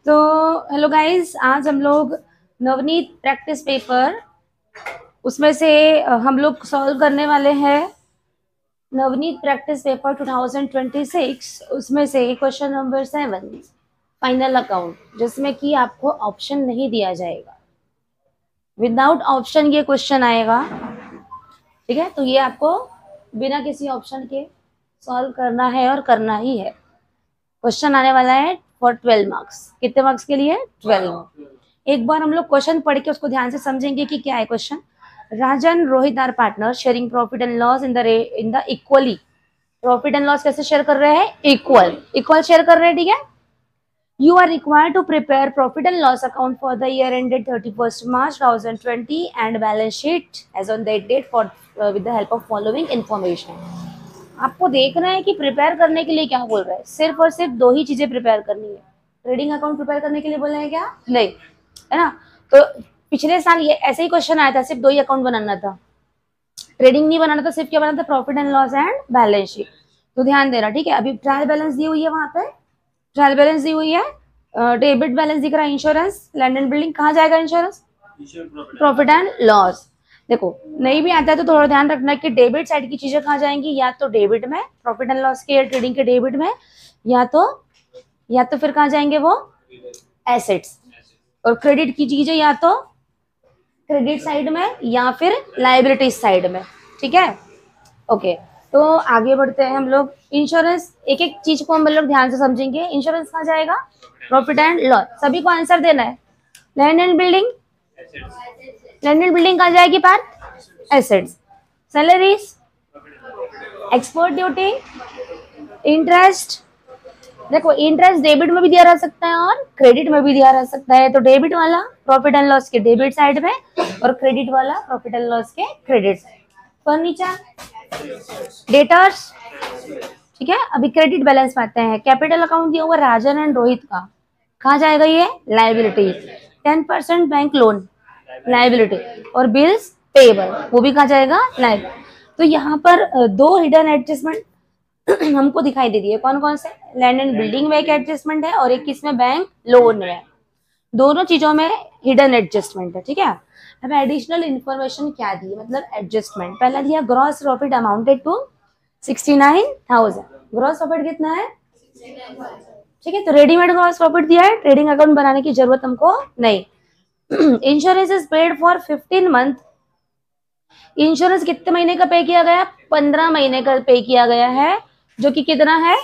तो hello guys, आज हम लोग नवनीत प्रैक्टिस पेपर उसमें से हम लोग सॉल्व करने वाले हैं नवनीत प्रैक्टिस पेपर 2026। उसमें से क्वेश्चन नंबर 7 फाइनल अकाउंट, जिसमें कि आपको ऑप्शन नहीं दिया जाएगा, विदाउट ऑप्शन ये क्वेश्चन आएगा। ठीक है, तो ये आपको बिना किसी ऑप्शन के सॉल्व करना है और करना ही है। क्वेश्चन आने वाला है फॉर 12 मार्क्स। कितने मार्क्स के लिए? 12। एक बार हम लोग क्वेश्चन पढ़ के उसको ध्यान से समझेंगे कि क्या है question. Rajan Rohit are partner sharing profit and loss in the equally. Profit and loss कैसे शेयर कर रहे हैं? इक्वल शेयर कर रहे हैं। ठीक है, you are required to prepare profit and loss account for the year ended 31st March 2020 and balance sheet as on that date for with the help of following information। आपको देखना है कि prepare करने के लिए क्या बोल रहा है। सिर्फ और सिर्फ दो ही चीजें प्रिपेयर करनी है। ट्रेडिंग अकाउंट प्रिपेयर करने के लिए बोल रहे हैं क्या? नहीं, है ना। तो पिछले साल ये ऐसे ही क्वेश्चन आया था, सिर्फ दो ही अकाउंट बनाना था, ट्रेडिंग नहीं बनाना था, सिर्फ क्या बनाना था? Profit and loss and balance sheet. तो ध्यान देना, ठीक है। अभी ट्रायल बैलेंस दी हुई है, वहां पे ट्रायल बैलेंस दी हुई है, डेबिट बैलेंस दिख रहा है, इंश्योरेंस, लैंड एंड बिल्डिंग। कहाँ जाएगा इंश्योरेंस? Profit and loss. देखो, नहीं भी आता है तो थोड़ा ध्यान रखना कि डेबिट साइड की चीजें कहाँ जाएंगी, या तो डेबिट में प्रॉफिट एंड लॉस के या ट्रेडिंग के डेबिट में, या तो फिर कहाँ जाएंगे वो? एसेट्स। और क्रेडिट की चीजें या तो क्रेडिट साइड में या फिर लाइबिलिटी साइड में। ठीक है, ओके। तो आगे बढ़ते हैं हम लोग। इंश्योरेंस, एक एक चीज को हम लोग ध्यान से समझेंगे। इंश्योरेंस कहाँ जाएगा? Profit and loss. सभी को आंसर देना है। Land and building, land and building कहाँ जाएगी? Part assets. Salaries, export duty, interest. देखो, इंटरेस्ट डेबिट में भी दिया रह सकता है और क्रेडिट में भी दिया रह सकता है। तो डेबिट वाला प्रॉफिट एंड लॉस के डेबिट साइड में और क्रेडिट वाला प्रॉफिट एंड लॉस के क्रेडिट साइड। Furniture, debtors. ठीक है, अभी क्रेडिट बैलेंस में आते हैं। कैपिटल अकाउंट दिया हुआ राजन एंड रोहित का, कहाँ जाएगा ये? लाइबिलिटी। 10% bank loan, liability. और बिल्स पेबल, वो भी कहाँ जाएगा? लाइबिलिटी। तो यहाँ पर दो हिडन एडजस्टमेंट हमको दिखाई दे रही है। कौन कौन से? लैंड एंड बिल्डिंग में एक एडजस्टमेंट है और एक किसमें? बैंक लोन में। दोनों चीजों में हिडन एडजस्टमेंट है। ठीक है, अब एडिशनल इन्फॉर्मेशन क्या दी, मतलब एडजस्टमेंट। पहला दिया gross profit amounted to 69,000। Gross profit कितना है? ठीक है, तो रेडीमेड ग्रॉस प्रॉफिट दिया है, ट्रेडिंग अकाउंट बनाने की जरूरत हमको नहीं। Insurance is paid for 15 month. Insurance कितने महीने का पे किया गया? 15 महीने का पे किया गया है, जो कि कितना है?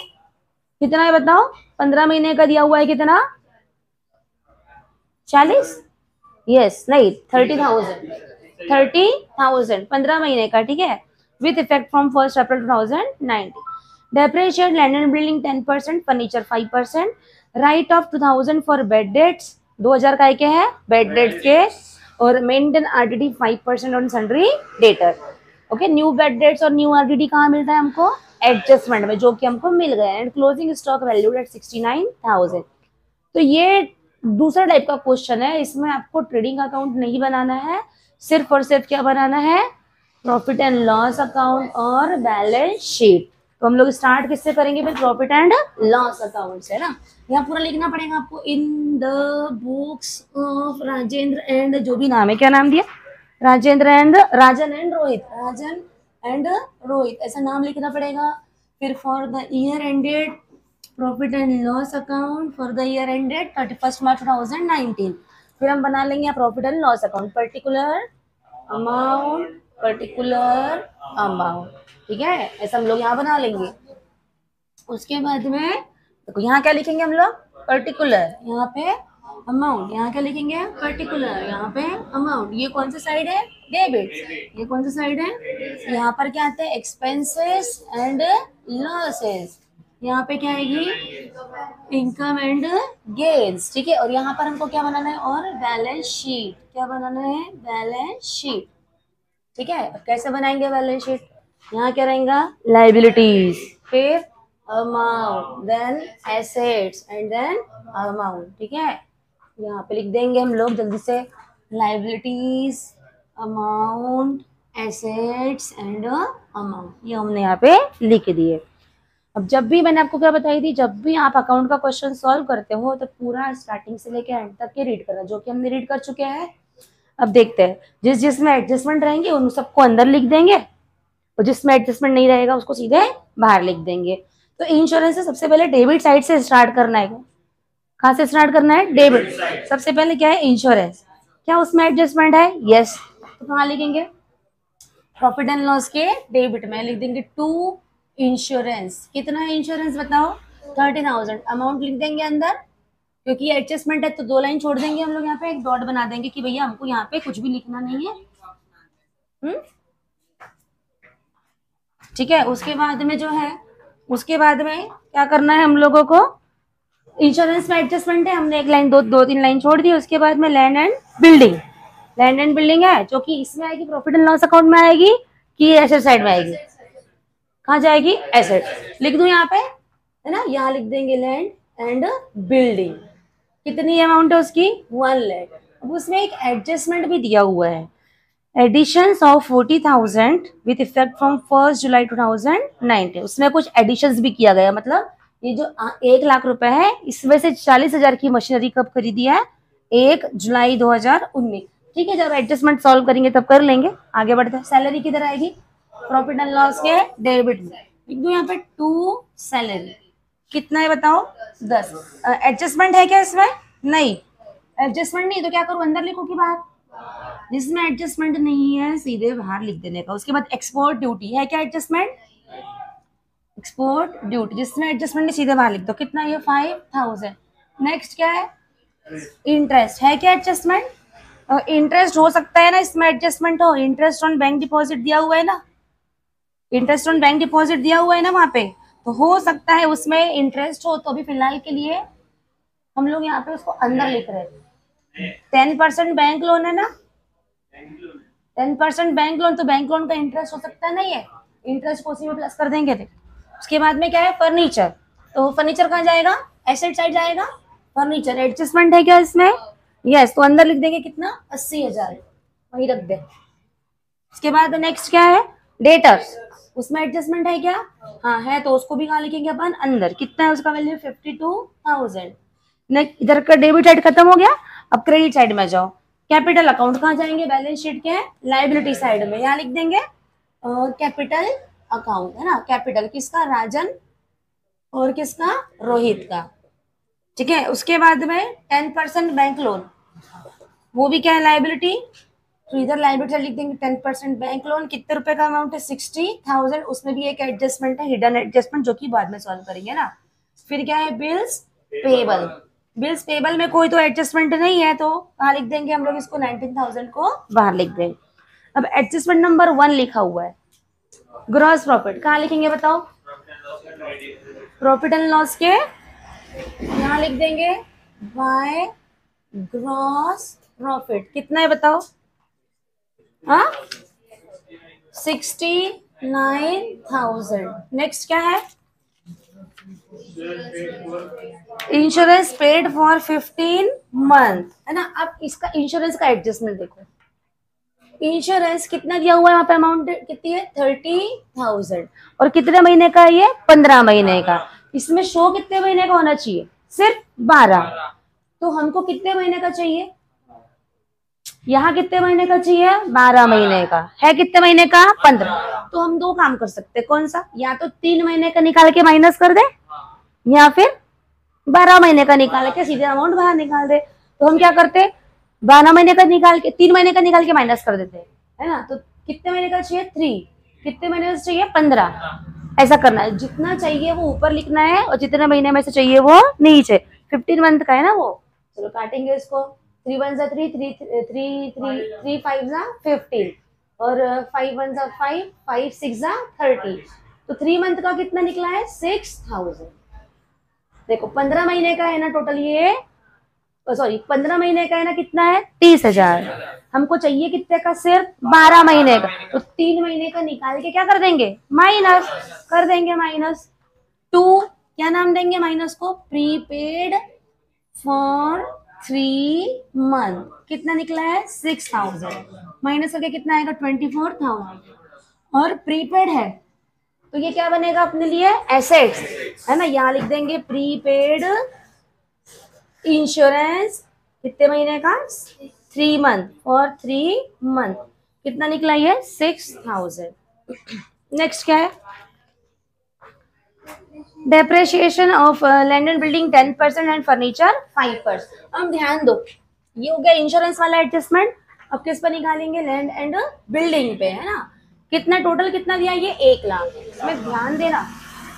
कितना है बताओ? 15 महीने का दिया हुआ है। कितना? 40? यस, नहीं, 30,000। 30,000 15 महीने का। ठीक है, with effect from 1 April 2019। Depreciate land and building 10%, furniture 5%, right of 2000 for bad debts, 2000 का क्या है? बेड डेट्स के, और maintain RDD 5% on sundry debtor. Okay, new bad debts और न्यू आरडीडी कहाँ मिलता है हमको? एडजस्टमेंट में, जो कि हमको मिल गया। And closing stock valued at 69,000। तो ये दूसरा टाइप का क्वेश्चन है। इसमें आपको ट्रेडिंग अकाउंट नहीं बनाना है, सिर्फ और सिर्फ क्या बनाना है? प्रॉफिट एंड लॉस अकाउंट और बैलेंस शीट। तो हम लोग स्टार्ट किससे करेंगे फिर? प्रॉफिट एंड लॉस अकाउंट से ना। यहाँ पूरा लिखना पड़ेगा आपको। In the books of Rajendra and, जो भी नाम है, क्या नाम दिया? Rajendra and Rajan and Rohit, Rajan and Rohit, ऐसा नाम लिखना पड़ेगा। फिर for the year ended profit and loss account for the year ended 31 मार्च 2019। फिर हम बना लेंगे profit and loss account, particular amount, particular amount. ठीक है, ऐसा हम लोग यहाँ बना लेंगे। उसके बाद में देखो, यहाँ क्या लिखेंगे हम लोग? पर्टिकुलर। यहाँ पे अमाउंट, यहाँ क्या लिखेंगे? पर्टिकुलर। यहाँ पे अमाउंट। ये कौन सा साइड है? डेबिट। ये कौन सा साइड है? यहाँ पर क्या आते हैं? Expenses and losses. यहाँ पे क्या आएगी? Income and gains. ठीक है, और यहाँ पर हमको क्या बनाना है? और बैलेंस शीट। क्या बनाना है? Balance sheet. ठीक है, अब कैसे बनाएंगे बैलेंस शीट? यहाँ क्या रहेगा? लाइबिलिटीज, फिर amount, then assets and then amount. ठीक है, यहाँ पे लिख देंगे हम लोग जल्दी से। Liabilities, amount, assets and amount, ये हमने यहाँ पे लिख दिए। अब जब भी मैंने आपको क्या बताई थी, जब भी आप अकाउंट का क्वेश्चन सॉल्व करते हो तो पूरा स्टार्टिंग से लेके एंड तक के रीड करना, जो कि हमने रीड कर चुके हैं। अब देखते हैं, जिसमें एडजस्टमेंट रहेंगे उन सबको अंदर लिख देंगे, और जिसमें एडजस्टमेंट नहीं रहेगा उसको सीधे बाहर लिख देंगे। तो इंश्योरेंस से सबसे पहले डेबिट साइड से स्टार्ट करना है। कहाँ से स्टार्ट करना है? डेबिट। सबसे पहले क्या है? इंश्योरेंस। क्या उसमें एडजस्टमेंट है? यस। तो कहाँ लिखेंगे? प्रॉफिट एंड लॉस के डेबिट में लिख देंगे टू इंश्योरेंस। कितना है इंश्योरेंस बताओ? 30,000। अमाउंट लिख देंगे अंदर, क्योंकि एडजस्टमेंट है तो 2 लाइन छोड़ देंगे हम लोग, यहाँ पे एक डॉट बना देंगे कि भैया हमको यहाँ पे कुछ भी लिखना नहीं है। ठीक है। उसके बाद में जो है, उसके बाद में क्या करना है हम लोगों को? इंश्योरेंस में एडजस्टमेंट है, हमने एक लाइन दो तीन लाइन छोड़ दी। उसके बाद में land and building. Land and building है जो कि इसमें आएगी, प्रॉफिट एंड लॉस अकाउंट में आएगी कि एसेट साइड में आएगी? कहाँ जाएगी? एसेट। लिख दूं यहाँ पे, है ना, यहाँ लिख देंगे लैंड एंड बिल्डिंग। कितनी अमाउंट है उसकी? 1 लाख। अब उसमें एक एडजस्टमेंट भी दिया हुआ है, additions of 40,000 with effect from 1 July 2019। उसमें कुछ एडिशंस भी किया गया, मतलब ये जो 1 लाख रुपए है इसमें से 40,000 की मशीनरी कब खरीदी है? 1 जुलाई 2019। ठीक है, जब एडजस्टमेंट सॉल्व करेंगे तब कर लेंगे। आगे बढ़ते हैं। सैलरी किधर आएगी? प्रॉफिट एंड लॉस के डेबिट में लिख दूं यहाँ पे टू सैलरी। कितना है बताओ? 10। एडजस्टमेंट है क्या इसमें? नहीं। एडजस्टमेंट नहीं तो क्या करूं, अंदर लिखो कि बाहर? जिसमें एडजस्टमेंट नहीं है सीधे बाहर लिख देने का। उसके बाद एक्सपोर्ट ड्यूटी है क्या? एडजस्टमेंट, एक्सपोर्ट ड्यूटी, जिसमें एडजस्टमेंट नहीं सीधे बाहर लिख दो। कितना? ये 5,000। नेक्स्ट क्या है? इंटरेस्ट है क्या? एडजस्टमेंट। इंटरेस्ट हो सकता है ना इसमें एडजस्टमेंट हो, इंटरेस्ट ऑन बैंक डिपॉजिट दिया हुआ है ना, इंटरेस्ट ऑन बैंक डिपॉजिट दिया हुआ है ना वहां पे, तो हो सकता है उसमें इंटरेस्ट हो। तो अभी फिलहाल के लिए हम लोग यहाँ पे उसको अंदर लिख रहे हैं। 10% बैंक लोन है ना, 10% बैंक लोन, तो बैंक लोन का इंटरेस्ट हो सकता है? नहीं है। इंटरेस्ट को उसी में प्लस कर देंगे थे। उसके बाद में क्या है? फर्नीचर। तो फर्नीचर कहाँ जाएगा? एसेट साइड जाएगा। फर्नीचर एडजस्टमेंट है क्या इसमें? यस। तो अंदर लिख देंगे कितना? 80,000, वही रख दे। उसके बाद नेक्स्ट क्या है? डेटर्स। उसमें एडजस्टमेंट है क्या? हाँ है, तो उसको भी कहाँ लिखेंगे अपन? अंदर। कितना है उसका वैल्यू? 52,000। नेक्स्ट, इधर का डेबिट साइड खत्म हो गया। अब क्रेडिट साइड में जाओ। कैपिटल अकाउंट कहाँ जाएंगे? बैलेंस शीट के लाइबिलिटी साइड में। यहाँ लिख देंगे कैपिटल अकाउंट, है ना। कैपिटल किसका? राजन और किसका? रोहित का। ठीक है। उसके बाद में 10% बैंक लोन, वो भी क्या है? लाइबिलिटी। तो इधर लाइबिलिटी लिख देंगे 10% बैंक लोन। कितने रुपए का अमाउंट है? 60,000। उसमें भी एक एडजस्टमेंट है, हिडन एडजस्टमेंट, जो कि बाद में सॉल्व करेंगे ना। फिर क्या है? Bills payable. बिल्स पेबल में कोई तो एडजस्टमेंट नहीं है, तो कहाँ लिख देंगे हम लोग इसको? 19,000 को बाहर लिख देंगे। अब एडजस्टमेंट नंबर 1 लिखा हुआ है, ग्रॉस प्रॉफिट। कहाँ लिखेंगे बताओ? प्रॉफिट एंड लॉस के यहाँ लिख देंगे बाय ग्रॉस प्रॉफिट। कितना है बताओ? हाँ, 69,000। नेक्स्ट क्या है? इंश्योरेंस पेड फॉर 15 मंथ, है ना। अब इसका इंश्योरेंस का एडजस्टमेंट देखो। इंश्योरेंस कितना दिया हुआ है वहां पे? अमाउंट कितनी है? 30,000। और कितने महीने का है ये? 15 महीने का। इसमें शो कितने महीने का होना चाहिए? सिर्फ 12। तो हमको कितने महीने का चाहिए? यहाँ कितने महीने का चाहिए? 12 महीने का। है कितने महीने का? 15। तो हम 2 काम कर सकते हैं। कौन सा? या तो 3 महीने का निकाल के माइनस कर दे, या फिर 12 महीने का निकाल के सीधे अमाउंट बाहर निकाल दे। तो हम क्या करते? 12 महीने का निकाल के, 3 महीने का निकाल के माइनस कर देते, है ना। तो कितने महीने का चाहिए? 3। कितने महीने से चाहिए? 15। ऐसा करना है, जितना चाहिए वो ऊपर लिखना है और जितने महीने में से चाहिए वो नीचे। 15 मंथ का है ना वो। चलो काटेंगे इसको। 3 1 3 3 3 3 5 15 और 5 1 5 5 6 30। तो 3 मंथ का कितना निकला है? 6,000। देखो 15 महीने का है ना टोटल, ये सॉरी 15 महीने का है ना, कितना है? 30,000। हमको चाहिए कितने का? सिर्फ 12 महीने का। तो 3 महीने का निकाल के क्या कर देंगे? माइनस कर देंगे। माइनस 2, क्या नाम देंगे माइनस को? Prepaid for 3 month. कितना निकला है? 6,000। माइनस करके कितना आएगा? 24,000। और प्रीपेड है तो ये क्या बनेगा अपने लिए, एसेट्स, है ना। यहाँ लिख देंगे प्रीपेड इंश्योरेंस कितने महीने का, 3 मंथ, और 3 मंथ कितना निकला ये, 6000। नेक्स्ट क्या है, depreciation of land and building 10% and furniture 5%। अब ध्यान दो, ये हो गया इंश्योरेंस वाला एडजस्टमेंट। अब किस पर निकालेंगे, लैंड एंड बिल्डिंग पे, है ना। कितना टोटल कितना दिया, ये 1 लाख। इसमें ध्यान देना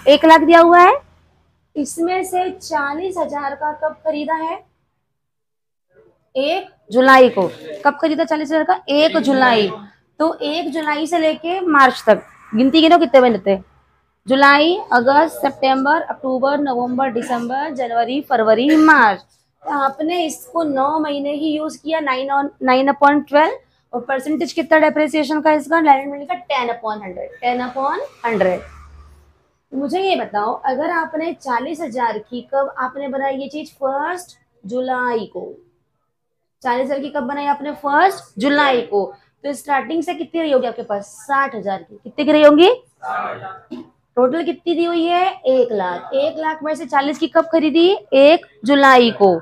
1 लाख दिया हुआ है, इसमें से 40,000 का कब खरीदा है, 1 जुलाई को। कब खरीदा 40,000 का, 1 जुलाई। तो 1 जुलाई से लेके मार्च तक गिनती गिनो कितने महीने थे, जुलाई, अगस्त, सितंबर, अक्टूबर, नवंबर, दिसंबर, जनवरी, फरवरी, मार्च। तो आपने इसको 9 महीने ही यूज किया, 9/12। और परसेंटेज कितना डेप्रिसिएशन का इसका, लैंड बिल्डिंग का 10/100, 10/100। मुझे ये बताओ, अगर आपने 40,000 की कब आपने बनाई ये चीज, 1 जुलाई को। 40,000 की कब बनाई आपने, 1 जुलाई को। तो स्टार्टिंग से कितनी रही होगी आपके पास, 60,000 की। कितनी की रही होंगी, टोटल कितनी दी हुई है, 1 लाख। 1 लाख में से 40 की कब खरीदी, 1 जुलाई को।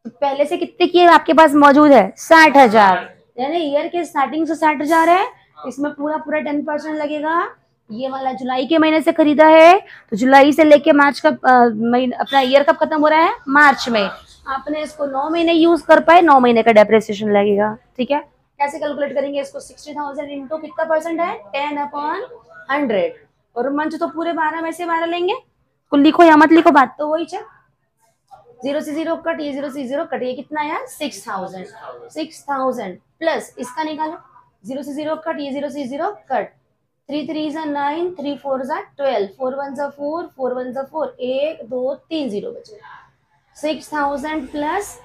तो पहले से कितने की आपके पास मौजूद है, 60,000। यानी ईयर के स्टार्टिंग से 60,000 है, इसमें पूरा पूरा 10% लगेगा। ये वाला जुलाई के महीने से खरीदा है, तो जुलाई से लेके मार्च का अपना ईयर कब खत्म हो रहा है, मार्च में। आपने इसको 9 महीने यूज कर पाए, 9 महीने का डेप्रिसिएशन लगेगा। ठीक है, कैसे कैलकुलेट करेंगे इसको, 60,000 इंटू कितना परसेंट है, 10/100। और मंथ तो पूरे 12 में से 12 लेंगे। कुल लिखो या मत लिखो, बात तो वही है। 0 से 0 कट, ये 0 से 0 कट, ये कितना आया, 6000। 6000 प्लस इसका निकालो, 0 से 0 कट, ये 0 से 0 कट। 3 3 9, 3 4 12, 4 1 4, 4 1 4, 1 2 3 0 बचे। 6000 प्लस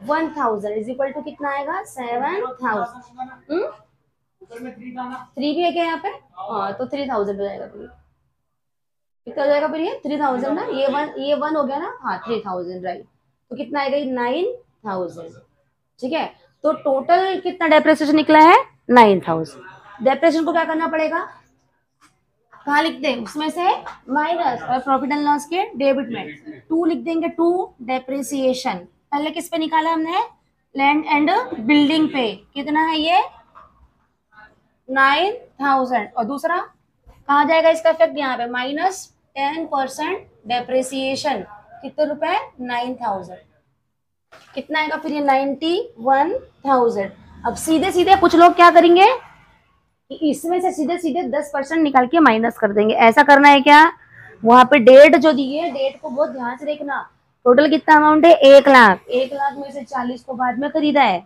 1000 इज इक्वल टू कितना आएगा, 7000। 3 भी है क्या यहाँ पे, हाँ, तो 3000 हो जाएगा। कितना हो जाएगा फिर, ये 3000 ना, ये वन हो गया ना, हाँ 3000 राइट। तो कितना आएगा, 9000। ठीक है, तो टोटल कितना डेप्रिसिएशन निकला है, 9000। डेप्रिसिएशन को क्या करना पड़ेगा, कहाँ लिख दें, उसमें से माइनस, और प्रॉफिट एंड लॉस के डेबिट में 2 लिख देंगे। 2 डेप्रिसिएशन पहले किस पे निकाला हमने, लैंड एंड बिल्डिंग पे। कितना है ये, 9000। और दूसरा कहा जाएगा इसका इफेक्ट, यहाँ पे -10% डेप्रिसिएशन। कितने रुपए, 9000। कितना आएगा फिर ये, 91,000। अब सीधे सीधे कुछ लोग क्या करेंगे, इसमें से सीधे सीधे 10% निकाल के माइनस कर देंगे। ऐसा करना है क्या, वहां पे डेट जो दी है, डेट को बहुत ध्यान से देखना। टोटल कितना अमाउंट है, 1 लाख। 1 लाख में से 40 को बाद में खरीदा है,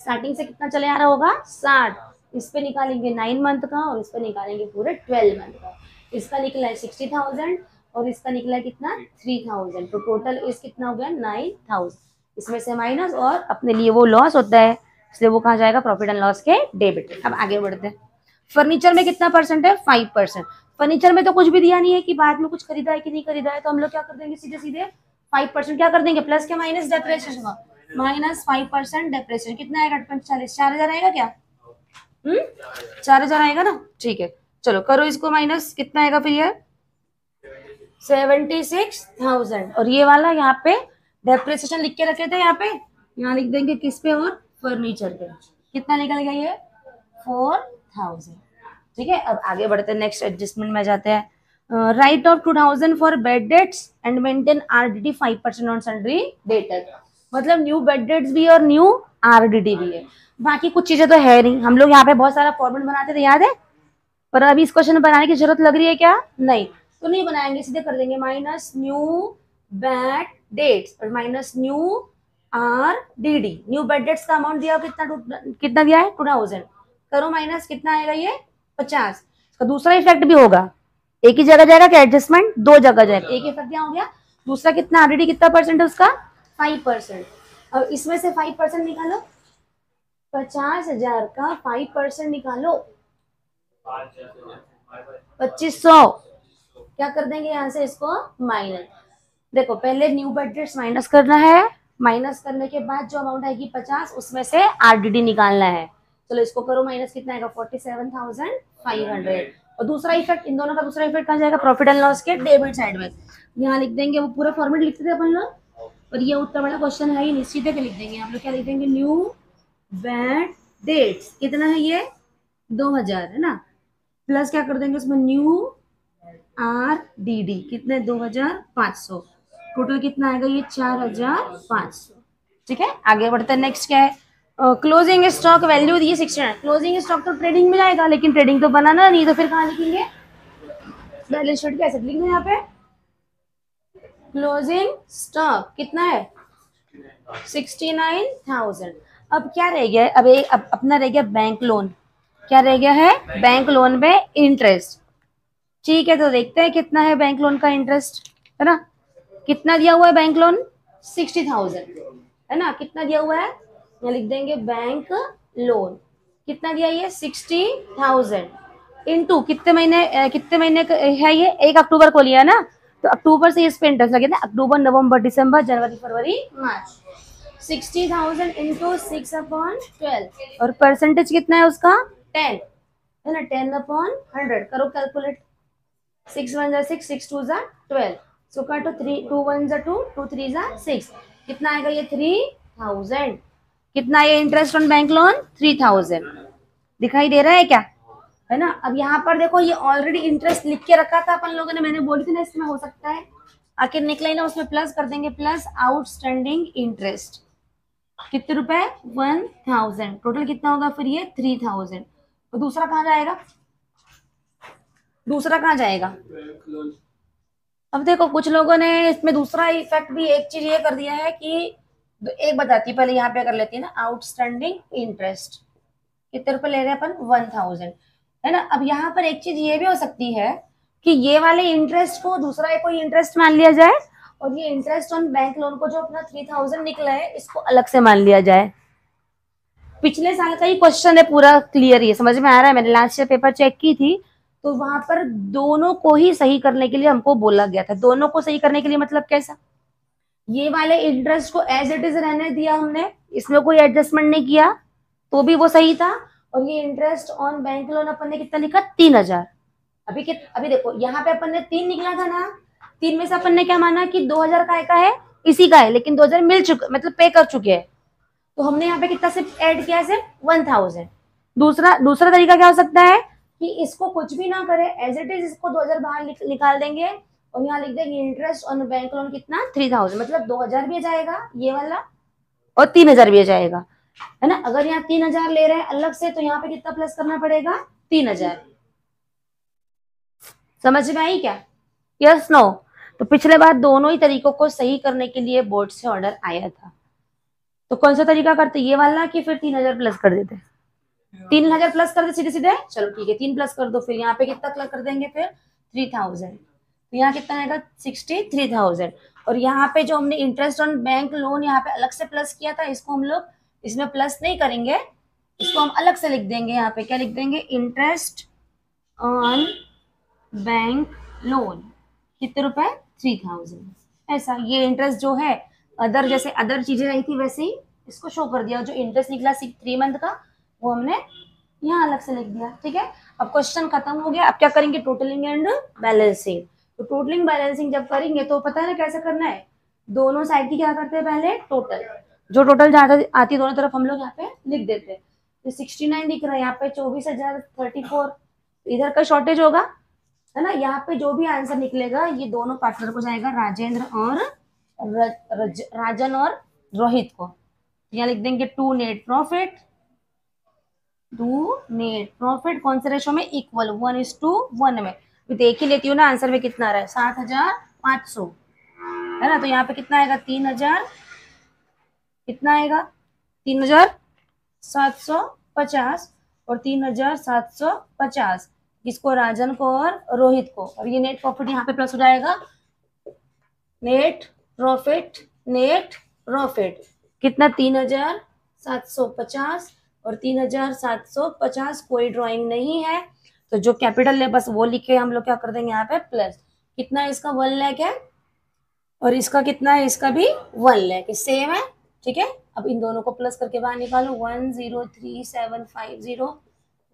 स्टार्टिंग से कितना चले आ रहा होगा, 60। इस पे निकालेंगे 9 मंथ का, और इस पे निकालेंगे पूरे 12 मंथ का। इसका निकला है 60,000, और इसका निकला है कितना, 3000। तो टोटल इस कितना हो गया, 9000। इसमें से माइनस, और अपने लिए वो लॉस होता है, इसलिए वो कहा जाएगा प्रॉफिट एंड लॉस के डेबिट। अब आगे बढ़ते हैं। फर्नीचर में कितना परसेंट है, 5%। फर्नीचर में तो कुछ भी दिया नहीं है कि बाद में कुछ खरीदा है कि नहीं खरीदा है, तो हम लोग क्या कर देंगे, सीधे सीधे 5% क्या कर देंगे, प्लस के माइनस डेप्रिसिएशन का, -5% डेप्रिसिएशन। कितना आएगा, 40, 4000 आएगा क्या, 4000 आएगा ना। ठीक है, चलो करो इसको माइनस, कितना आएगा फिर ये, 76,000। और ये वाला यहाँ पे डेप्रिसिएशन लिख के रखे थे, यहाँ लिख देंगे किस पे, और फर्नीचर पे। कितना निकल गया ये, 4000। ठीक है, अब आगे बढ़ते हैं, नेक्स्ट एडजस्टमेंट में जाते हैं। Right of 2000 for bad debts and maintain RDD 5% on sundry debtor. मतलब न्यू बेड डेट्स भी और न्यू आरडीडी भी है, बाकी कुछ चीजें तो है नहीं। हम लोग यहाँ पे बहुत सारा फॉर्मेट बनाते थे, याद है, पर अभी इस क्वेश्चन बनाने की जरूरत लग रही है क्या, नहीं, तो नहीं बनाएंगे, सीधे कर देंगे माइनस न्यू बेड डेट्स और minus new RDD. New bad debts का अमाउंट दिया, कितना दिया है, 2000। करो माइनस, कितना आएगा ये, 50। इसका दूसरा इफेक्ट भी होगा, एक ही जगह जाएगा क्या, एडजस्टमेंट 2 जगह जाएगा। एक इफेक्ट यहाँ हो गया, दूसरा कितना, आरडीडी कितना परसेंट है उसका, 5%। अब इसमें से 5% निकालो, 50,000 का 5% निकालो, 2500। क्या कर देंगे यहाँ से इसको माइनस। देखो पहले न्यू बेड डेट्स माइनस करना है, माइनस करने के बाद जो अमाउंट आएगी 50, उसमें से आरडीडी निकालना है। चलो इसको करो माइनस, कितना आएगा, 47,500। और दूसरा इफेक्ट, इन दोनों का दूसरा इफेक्ट कहाँ जाएगा, प्रॉफिट एंड लॉस के डेबिट साइड में। यहाँ लिख देंगे, वो पूरा फॉर्मेट लिखते थे अपन लोग, और ये उतना बड़ा क्वेश्चन है ही नहीं, सीधे पे लिख देंगे आप लोग। क्या लिख देंगे, न्यू बैड डेट्स, कितना है ये 2000 है ना, प्लस क्या कर देंगे उसमें न्यू RDD, कितने 2500, टोटल कितना आएगा ये 4500। ठीक है, आगे बढ़ते हैं। नेक्स्ट क्या है, क्लोजिंग स्टॉक वैल्यू दी 69। क्लोजिंग स्टॉक तो ट्रेडिंग में जाएगा, लेकिन ट्रेडिंग तो बनाना नहीं, तो फिर कहाँ लिखेंगे, बैलेंस शीट कैसे लिख दें यहाँ पे, क्लोजिंग स्टॉक कितना है 69,000। अब क्या रह गया है, अब अपना रह गया बैंक लोन। क्या रह गया है, बैंक लोन में इंटरेस्ट। ठीक है, तो देखते हैं कितना है बैंक लोन का इंटरेस्ट, है ना। कितना दिया हुआ है बैंक लोन, 60,000 है ना। कितना दिया हुआ है, यहाँ लिख देंगे बैंक लोन कितना दिया, ये 60,000 इनटू कितने महीने, कितने महीने है ये, 1 अक्टूबर को लिया ना, तो अक्टूबर से इस पे इंटरेस्ट लगे था, अक्टूबर नवंबर दिसंबर जनवरी फरवरी मार्च। 60,000 इंटू 6/12, और परसेंटेज कितना है उसका 10 है ना, 10/100 करो कैलकुलेट। 6 1 जा 6, 6 2 जा 12, सो काटो 3 2 1 जा 2, 2 3 जा 6, कितना आएगा ये 3000। कितना ये इंटरेस्ट ऑन बैंक लोन 3000, दिखाई दे रहा है क्या, है ना। अब यहाँ पर देखो, ये ऑलरेडी इंटरेस्ट लिख के रखा था अपन लोगों ने, मैंने बोली थी ना इसमें हो सकता है, आखिर निकला ही ना, उसमें प्लस कर देंगे, प्लस आउटस्टैंडिंग इंटरेस्ट कितने रुपए 1000, टोटल कितना होगा फिर ये 3000। तो दूसरा कहाँ जाएगा, दूसरा कहाँ जाएगा, अब देखो कुछ लोगों ने इसमें दूसरा इफेक्ट भी एक चीज ये कर दिया है कि, एक बताती पहले यहाँ पे कर लेती है ना, आउटस्टैंडिंग इंटरेस्ट कितने रुपए ले रहे हैं अपन 1000 है ना। अब यहाँ पर एक चीज ये भी हो सकती है कि ये वाले इंटरेस्ट को दूसरा कोई इंटरेस्ट मान लिया जाए, और ये इंटरेस्ट ऑन बैंक लोन को जो अपना 3000 निकला है इसको अलग से मान लिया जाए। पिछले साल का ही क्वेश्चन है पूरा क्लियर, ये समझ में आ रहा है, मैंने लास्ट ईयर पेपर चेक की थी, तो वहां पर दोनों को ही सही करने के लिए हमको बोला गया था। दोनों को सही करने के लिए मतलब कैसा, ये वाले इंटरेस्ट को एज इट इज रहने दिया हमने, इसमें कोई एडजस्टमेंट नहीं किया, तो भी वो सही था। और ये इंटरेस्ट ऑन बैंक लोन अपन ने कितना लिखा 3000। अभी देखो यहाँ पे अपन ने 3 निकला था ना, 3 में से अपन ने क्या माना कि 2000 का है, इसी का है, लेकिन 2000 मिल चुका, मतलब पे कर चुके हैं, तो हमने यहाँ पे कितना सिर्फ ऐड किया है, सिर्फ 1000। दूसरा तरीका क्या हो सकता है कि इसको कुछ भी ना करे, एज इट इज इसको 2000 बाहर निकाल देंगे, और यहाँ लिख देंगे इंटरेस्ट ऑन बैंक लोन कितना 3000, मतलब 2000 भी जाएगा ये वाला, और 3000 भी जाएगा, है ना। अगर यहाँ 3000 ले रहे हैं अलग से, तो यहाँ पे कितना प्लस करना पड़ेगा 3000। समझ में आई क्या, यस नो। तो पिछले बार दोनों ही तरीकों को सही करने के लिए बोर्ड से ऑर्डर आया था, तो कौन सा तरीका करते, ये वाला कि फिर 3000 प्लस कर देते, 3000 प्लस कर दे सीधे सीधे, चलो ठीक है 3 प्लस कर दो, फिर यहाँ पे कितना प्लस कर देंगे फिर 3000, तो यहाँ कितना आएगा 63,000। और यहाँ पे जो हमने इंटरेस्ट ऑन बैंक लोन यहाँ पे अलग से प्लस किया था, इसको हम लोग इसमें प्लस नहीं करेंगे, इसको हम अलग से लिख देंगे। यहाँ पे क्या लिख देंगे, इंटरेस्ट ऑन बैंक लोन कितने रुपए 3000, ऐसा। ये इंटरेस्ट जो है अदर, जैसे अदर चीजें रही थी वैसे ही इसको शो कर दिया, जो इंटरेस्ट निकला 3 मंथ का वो हमने यहाँ अलग से लिख दिया। ठीक है, अब क्वेश्चन खत्म हो गया। अब क्या करेंगे, टोटलिंग एंड बैलेंसिंग। तो टोटलिंग बैलेंसिंग जब करेंगे तो पता है ना कैसे करना है, दोनों साइड की क्या करते हैं पहले टोटल, जो टोटल जहाँ आती है दोनों तरफ हम लोग यहाँ पे लिख देते हैं। तो 69 दिख रहा है, यहाँ पे 24,034, इधर का शॉर्टेज होगा, है ना। यहाँ पे जो भी आंसर निकलेगा ये दोनों पार्टनर को जाएगा, राजेंद्र और राजन और रोहित को। यहाँ लिख देंगे टू नेट प्रॉफिट कौन से रेशो में, इक्वल 1:1 में। देख ही लेती हूँ ना आंसर में कितना आ रहा है 7,500, है ना। तो यहाँ पे कितना आएगा 3,000, कितना आएगा 3,750 और 3,750, किसको, राजन को और रोहित को। और ये नेट प्रॉफिट यहाँ पे प्लस हो जाएगा, नेट प्रॉफिट कितना 3,750 और 3,750, कोई ड्राइंग नहीं है, तो जो कैपिटल है बस वो लिख के हम लोग क्या कर देंगे यहाँ पे प्लस। कितना है इसका 1 लाख है, और इसका कितना है, इसका भी 1 लाख सेम है। ठीक है, अब इन दोनों को प्लस करके बाहर निकालो, 103,750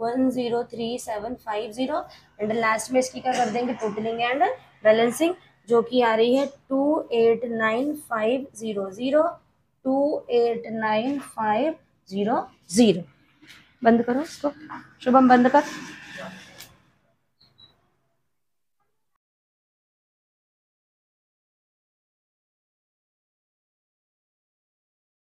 103,750 एंड लास्ट में इसकी क्या कर देंगे, टोटलिंग एंड बैलेंसिंग, जो कि आ रही है 289,500, 289,500। बंद करो इसको, शुभम बंद कर।